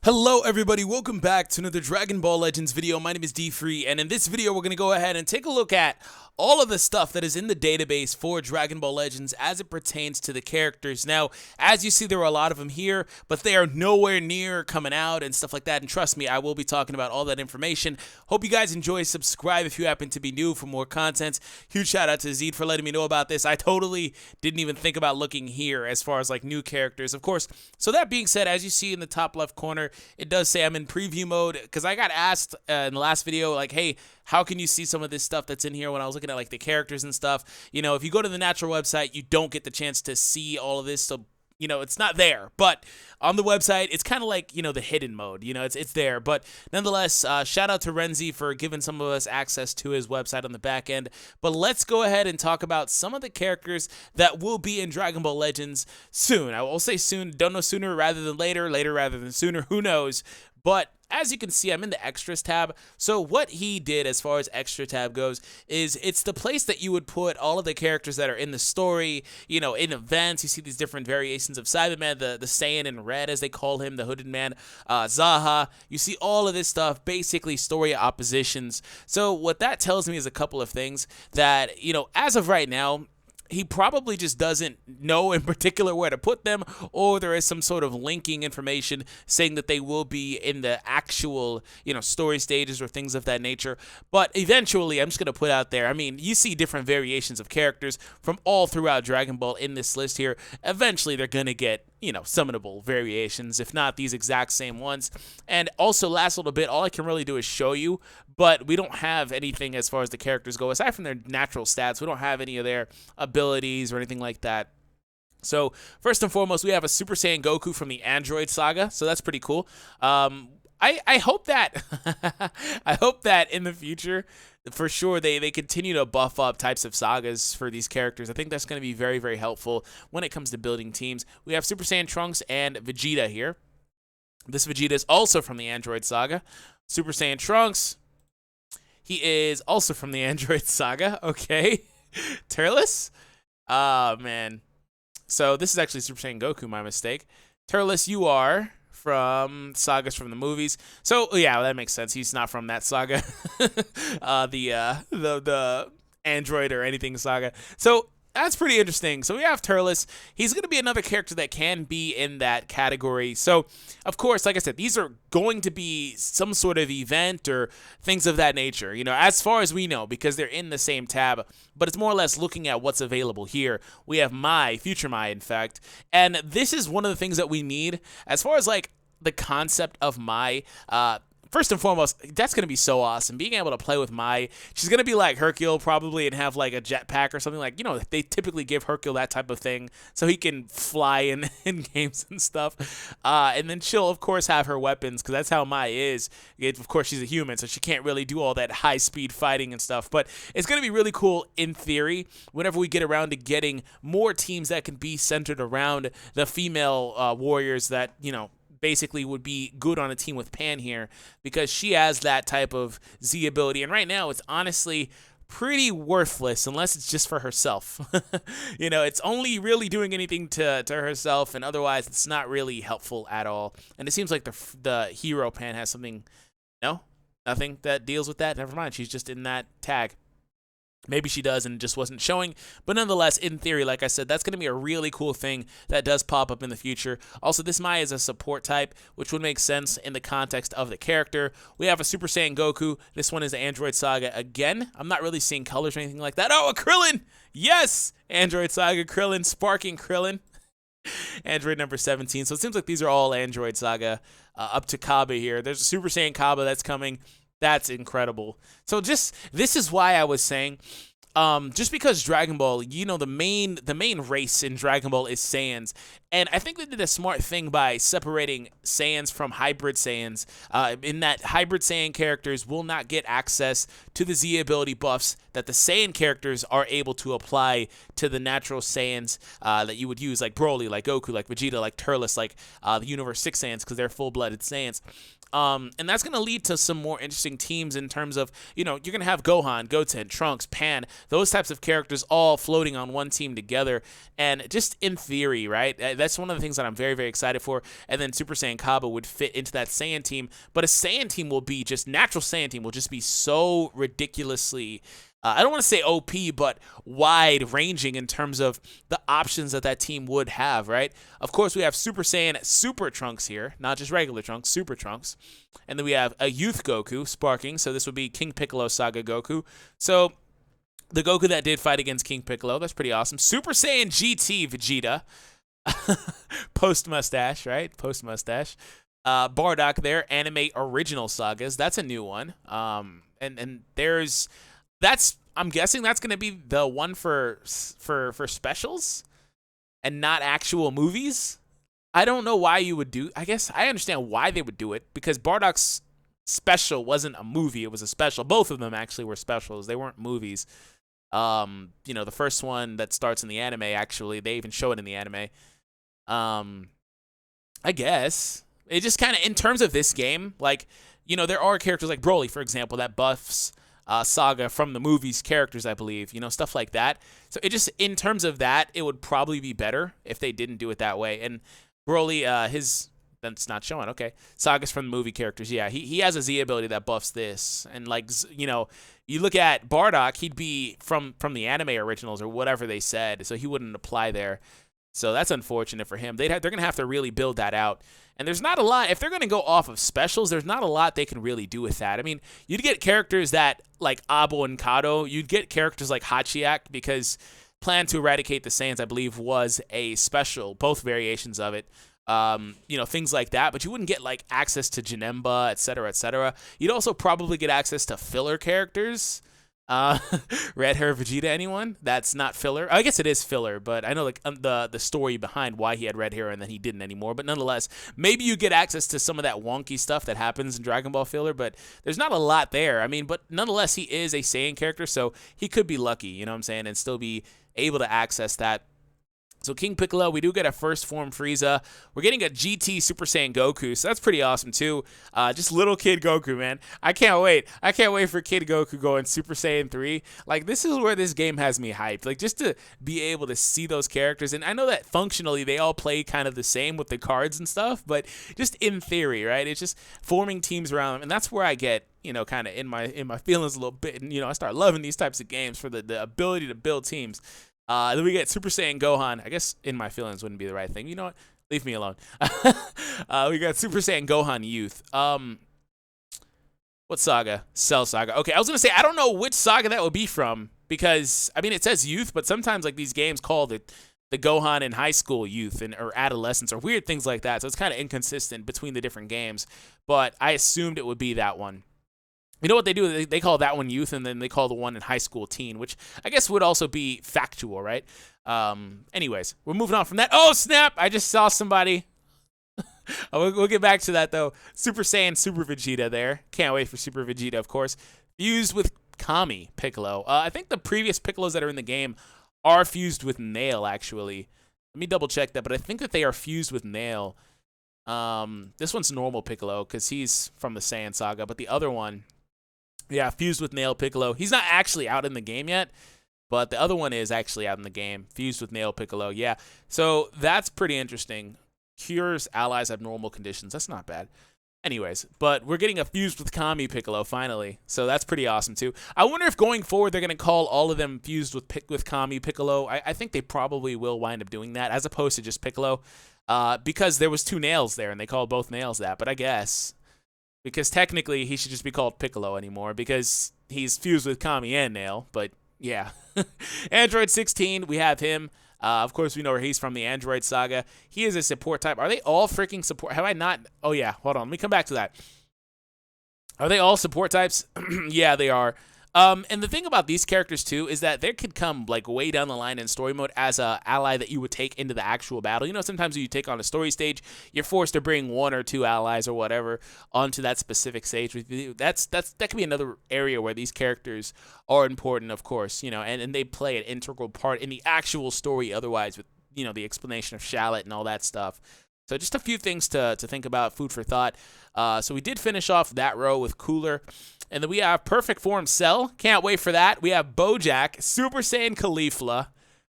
Hello everybody, welcome back to another Dragon Ball Legends video. My name is DFree, and in this video we're going to go ahead and take a look at all of the stuff that is in the database for Dragon Ball Legends as it pertains to the characters. Now, as you see, there are a lot of them here, but they are nowhere near coming out and stuff like that, and trust me, I will be talking about all that information. Hope you guys enjoy. Subscribe if you happen to be new for more content. Huge shout out to Zed for letting me know about this. I totally didn't even think about looking here as far as like new characters, of course. So that being said, as you see in the top left corner, it does say I'm in preview mode, because I got asked in the last video, like, hey, how can you see some of this stuff that's in here when I was looking at like the characters and stuff? You know, if you go to the natural website, you don't get the chance to see all of this, so you know, it's not there. But on the website, it's kind of like, you know, the hidden mode. You know, it's there. But nonetheless, shout out to Renzi for giving some of us access to his website on the back end. But let's go ahead and talk about some of the characters that will be in Dragon Ball Legends soon. I will say soon. Don't know sooner rather than later. Later rather than sooner. Who knows? But as you can see, I'm in the extras tab. So what he did as far as extra tab goes is it's the place that you would put all of the characters that are in the story, you know, in events. You see these different variations of Cyberman, the Saiyan in red, as they call him, the hooded man, Zaha. You see all of this stuff, basically story oppositions. So what that tells me is a couple of things that, you know, as of right now, he probably just doesn't know in particular where to put them, or there is some sort of linking information saying that they will be in the actual, you know, story stages or things of that nature. But eventually, I'm just going to put out there, I mean, you see different variations of characters from all throughout Dragon Ball in this list here. Eventually, they're going to get, you know, summonable variations, if not these exact same ones. And also, last little bit, all I can really do is show you, but we don't have anything as far as the characters go. Aside from their natural stats, we don't have any of their abilities or anything like that. So, first and foremost, we have a Super Saiyan Goku from the Android Saga, so that's pretty cool. I hope that I hope that in the future, for sure, they continue to buff up types of sagas for these characters. I think that's going to be very, very helpful when it comes to building teams. We have Super Saiyan Trunks and Vegeta here. This Vegeta is also from the Android Saga. Super Saiyan Trunks, he is also from the Android Saga. Okay. Turles? Oh, man. So this is actually Super Saiyan Goku, my mistake. Turles, you are from sagas from the movies. So yeah, that makes sense. He's not from that saga. The Android or anything saga. So that's pretty interesting. So we have Turles. He's going to be another character that can be in that category. So, of course, like I said, these are going to be some sort of event or things of that nature, you know, as far as we know, because they're in the same tab. But it's more or less looking at what's available here. We have Future Mai, in fact. And this is one of the things that we need as far as, like, the concept of Mai. First and foremost, that's going to be so awesome. Being able to play with Mai. She's going to be like Hercule probably and have like a jetpack or something like, you know, they typically give Hercule that type of thing so he can fly in games and stuff. And then she'll, of course, have her weapons because that's how Mai is. Of course, she's a human, so she can't really do all that high-speed fighting and stuff. But it's going to be really cool in theory whenever we get around to getting more teams that can be centered around the female warriors that, you know, basically would be good on a team with Pan here because she has that type of Z ability. And right now, it's honestly pretty worthless unless it's just for herself. You know, it's only really doing anything to herself, and otherwise it's not really helpful at all. And it seems like the hero Pan has something, no, nothing that deals with that. Never mind, she's just in that tag. Maybe she does and it just wasn't showing. But nonetheless, in theory, like I said, that's going to be a really cool thing that does pop up in the future. Also, this Mai is a support type, which would make sense in the context of the character. We have a Super Saiyan Goku. This one is the Android Saga again. I'm not really seeing colors or anything like that. Oh, a Krillin! Yes! Android Saga Krillin, Sparking Krillin. Android number 17. So it seems like these are all Android Saga up to Cabba here. There's a Super Saiyan Cabba that's coming. That's incredible. So this is why I was saying, just because Dragon Ball, you know, the main race in Dragon Ball is Saiyans, and I think they did a smart thing by separating Saiyans from hybrid Saiyans. In that hybrid Saiyan characters will not get access to the Z ability buffs that the Saiyan characters are able to apply to the natural Saiyans that you would use, like Broly, like Goku, like Vegeta, like Turles, like the Universe 6 Saiyans, because they're full-blooded Saiyans. And that's going to lead to some more interesting teams in terms of, you know, you're going to have Gohan, Goten, Trunks, Pan, those types of characters all floating on one team together. And just in theory, right, that's one of the things that I'm very, very excited for. And then Super Saiyan Cabba would fit into that Saiyan team. But a Saiyan team will be just, natural Saiyan team will just be so ridiculously, I don't want to say OP, but wide-ranging in terms of the options that team would have, right? Of course, we have Super Saiyan Super Trunks here, not just regular Trunks, Super Trunks. And then we have a Youth Goku, Sparkings, so this would be King Piccolo Saga Goku. So the Goku that did fight against King Piccolo, that's pretty awesome. Super Saiyan GT Vegeta, post-mustache, right? Post-mustache. Bardock there, anime original sagas, that's a new one. And there's... I'm guessing that's going to be the one for specials and not actual movies. I don't know why you would do. I guess I understand why they would do it, because Bardock's special wasn't a movie, it was a special. Both of them actually were specials. They weren't movies. You know, the first one that starts in the anime, actually, they even show it in the anime. I guess it just kind of, in terms of this game, like, you know, there are characters like Broly, for example, that buffs Saga from the movie's characters, I believe, you know, stuff like that. So it just, in terms of that, it would probably be better if they didn't do it that way. And Broly, that's not showing. Okay, Saga's from the movie characters. Yeah, he has a Z ability that buffs this, and like, you know, you look at Bardock, he'd be from the anime originals or whatever they said, so he wouldn't apply there. So that's unfortunate for him. They're gonna have to really build that out. And there's not a lot, if they're going to go off of specials, there's not a lot they can really do with that. I mean, you'd get characters that, like Abo and Kado, you'd get characters like Hachiak, because Plan to Eradicate the Saiyans, I believe, was a special, both variations of it. You know, things like that, but you wouldn't get, like, access to Janemba, etc., etc. You'd also probably get access to filler characters. Red hair Vegeta, anyone? That's not filler. I guess it is filler, but I know, like, the story behind why he had red hair and then he didn't anymore. But nonetheless, maybe you get access to some of that wonky stuff that happens in Dragon Ball filler, but there's not a lot there. I mean, but nonetheless, he is a Saiyan character, so he could be lucky, you know what I'm saying, and still be able to access that. So King Piccolo, we do get a first form Frieza. We're getting a GT Super Saiyan Goku, so that's pretty awesome too. Just little kid Goku, man. I can't wait. I can't wait for Kid Goku going Super Saiyan 3. Like, this is where this game has me hyped. Like, just to be able to see those characters. And I know that functionally they all play kind of the same with the cards and stuff, but just in theory, right? It's just forming teams around them. And that's where I get, you know, kind of in my feelings a little bit. And, you know, I start loving these types of games for the ability to build teams. Then we get Super Saiyan Gohan. I guess in my feelings wouldn't be the right thing. You know what? Leave me alone. We got Super Saiyan Gohan Youth. What saga? Cell Saga. Okay, I was going to say, I don't know which saga that would be from, because, I mean, it says youth, but sometimes, like, these games call the Gohan in high school youth or adolescence or weird things like that. So it's kind of inconsistent between the different games, but I assumed it would be that one. You know what they do? They call that one youth, and then they call the one in high school teen, which I guess would also be factual, right? Anyways, we're moving on from that. Oh, snap! I just saw somebody. We'll get back to that, though. Super Saiyan Super Vegeta there. Can't wait for Super Vegeta, of course. Fused with Kami Piccolo. I think the previous Piccolos that are in the game are fused with Nail, actually. Let me double check that, but I think that they are fused with Nail. This one's normal Piccolo, because he's from the Saiyan saga, but the other one... yeah, fused with Nail Piccolo. He's not actually out in the game yet, but the other one is actually out in the game. Fused with Nail Piccolo, yeah. So that's pretty interesting. Cures allies abnormal conditions. That's not bad. Anyways, but we're getting a fused with Kami Piccolo finally. So that's pretty awesome too. I wonder if going forward they're going to call all of them fused with Kami Piccolo. I think they probably will wind up doing that as opposed to just Piccolo. Because there was two Nails there and they called both Nails that, but I guess... because technically, he should just be called Piccolo anymore, because he's fused with Kami and Nail, but yeah. Android 16, we have him. Of course, we know where he's from, the Android saga. He is a support type. Are they all freaking support? Have I not? Oh, yeah. Hold on. Let me come back to that. Are they all support types? Yeah, they are. And the thing about these characters, too, is that they could come, like, way down the line in story mode as a ally that you would take into the actual battle. You know, sometimes when you take on a story stage, you're forced to bring one or two allies or whatever onto that specific stage. That could be another area where these characters are important, of course, you know, and they play an integral part in the actual story otherwise with, you know, the explanation of Shallot and all that stuff. So just a few things to think about, food for thought. So we did finish off that row with Cooler. And then we have Perfect Form Cell. Can't wait for that. We have Bojack, Super Saiyan Caulifla,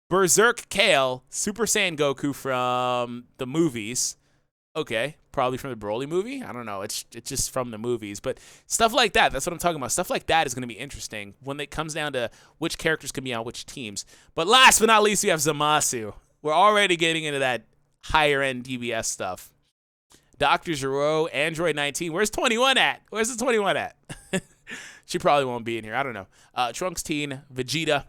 Berserk Kale, Super Saiyan Goku from the movies. Okay, probably from the Broly movie. I don't know. It's just from the movies. But stuff like that, that's what I'm talking about. Stuff like that is going to be interesting when it comes down to which characters can be on which teams. But last but not least, we have Zamasu. We're already getting into that higher-end DBS stuff. Dr. Gero, Android 19. Where's 21 at? Where's the 21 at? She probably won't be in here. I don't know. Trunks Teen, Vegeta.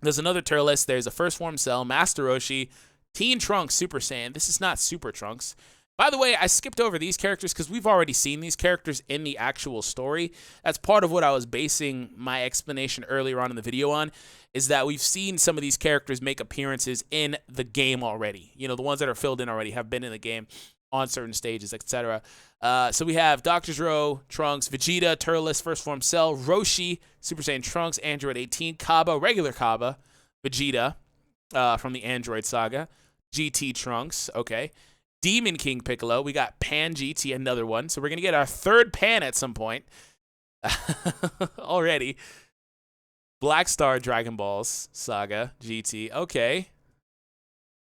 There's another Turles. There's a First Form Cell, Master Roshi, Teen Trunks, Super Saiyan. This is not Super Trunks. By the way, I skipped over these characters because we've already seen these characters in the actual story. That's part of what I was basing my explanation earlier on in the video on, is that we've seen some of these characters make appearances in the game already. You know, the ones that are filled in already have been in the game on certain stages, etc. So we have Dr. Gero, Trunks, Vegeta, Turles, First Form Cell, Roshi, Super Saiyan Trunks, Android 18, Cabba, regular Cabba, Vegeta from the Android saga, GT Trunks, okay. Demon King Piccolo. We got Pan GT, another one. So we're going to get our third Pan at some point already. Black Star Dragon Balls Saga GT. Okay.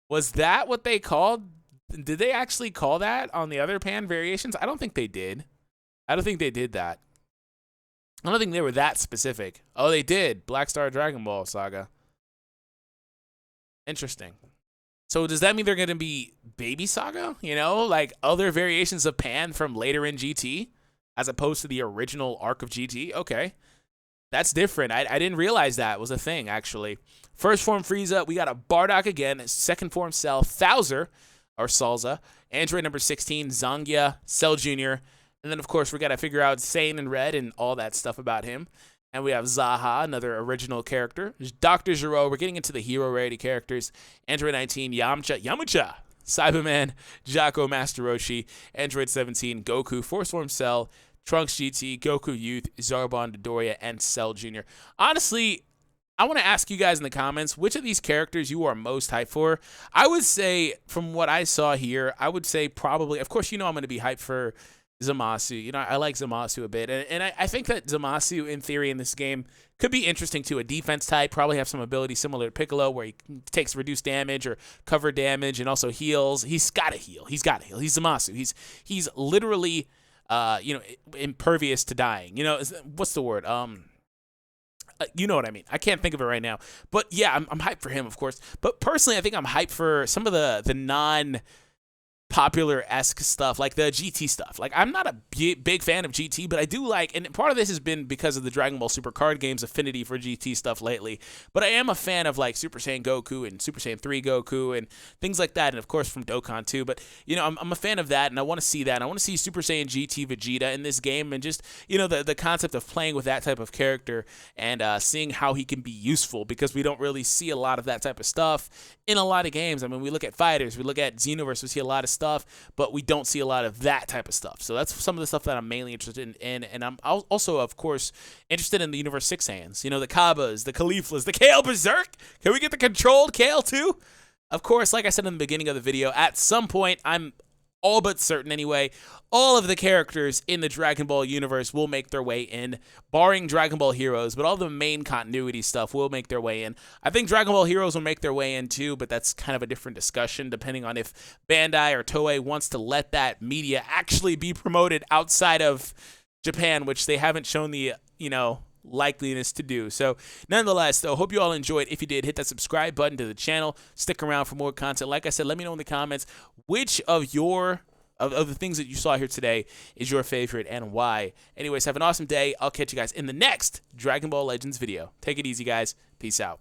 Was that what they called? Did they actually call that on the other Pan variations? I don't think they did. I don't think they did that. I don't think they were that specific. Oh, they did. Black Star Dragon Ball Saga. Interesting. So does that mean they're going to be Baby Saga? You know, like other variations of Pan from later in GT as opposed to the original arc of GT? Okay. That's different. I didn't realize that was a thing, actually. First Form Frieza, we got a Bardock again. Second Form Cell, Thouser, or Salza. Android number 16, Zangia, Cell Jr. And then, of course, we got to figure out Saiyan and Red and all that stuff about him. And we have Zaha, another original character. Dr. Gero, we're getting into the hero rarity characters. Android 19, Yamcha, Cyberman, Jaco, Master Roshi. Android 17, Goku, Force Form Cell, Trunks GT, Goku Youth, Zarbon, Dodoria, and Cell Jr. Honestly, I want to ask you guys in the comments, which of these characters you are most hyped for? I would say, from what I saw here, I would say probably, of course, you know I'm going to be hyped for Zamasu. You know, I like Zamasu a bit. And I think that Zamasu, in theory, in this game, could be interesting to a defense type, probably have some ability similar to Piccolo, where he takes reduced damage or cover damage and also heals. He's got to heal. He's Zamasu. He's literally, you know, impervious to dying. You know, what's the word? You know what I mean. I can't think of it right now. But yeah, I'm hyped for him, of course. But personally, I think I'm hyped for some of the non-popular-esque stuff, like the GT stuff. Like, I'm not a big fan of GT, but I do like, and part of this has been because of the Dragon Ball Super card game's affinity for GT stuff lately. But I am a fan of, like, Super Saiyan Goku and Super Saiyan 3 Goku and things like that, and of course from Dokkan too. But, you know, I'm a fan of that, and I want to see that. And I want to see Super Saiyan GT Vegeta in this game, and just, you know, the concept of playing with that type of character and seeing how he can be useful, because we don't really see a lot of that type of stuff in a lot of games. I mean, we look at Fighters, we look at Xenoverse, we see a lot of stuff, but we don't see a lot of that type of stuff. So that's some of the stuff that I'm mainly interested in. And I'm also, of course, interested in the Universe 6 Saiyans. You know, the Cabbas, the Cauliflas, the Kale Berserk. Can we get the controlled Kale too? Of course, like I said in the beginning of the video, at some point, I'm all but certain anyway, all of the characters in the Dragon Ball universe will make their way in, barring Dragon Ball Heroes, but all the main continuity stuff will make their way in. I think Dragon Ball Heroes will make their way in too, but that's kind of a different discussion, depending on if Bandai or Toei wants to let that media actually be promoted outside of Japan, which they haven't shown the, you know, likeliness to do. So nonetheless, though, hope you all enjoyed. If you did, hit that subscribe button to the channel. Stick around for more content. Like I said, let me know in the comments which of the things that you saw here today is your favorite and why. Anyways, have an awesome day. I'll catch you guys in the next Dragon Ball Legends video. Take it easy, guys. Peace out.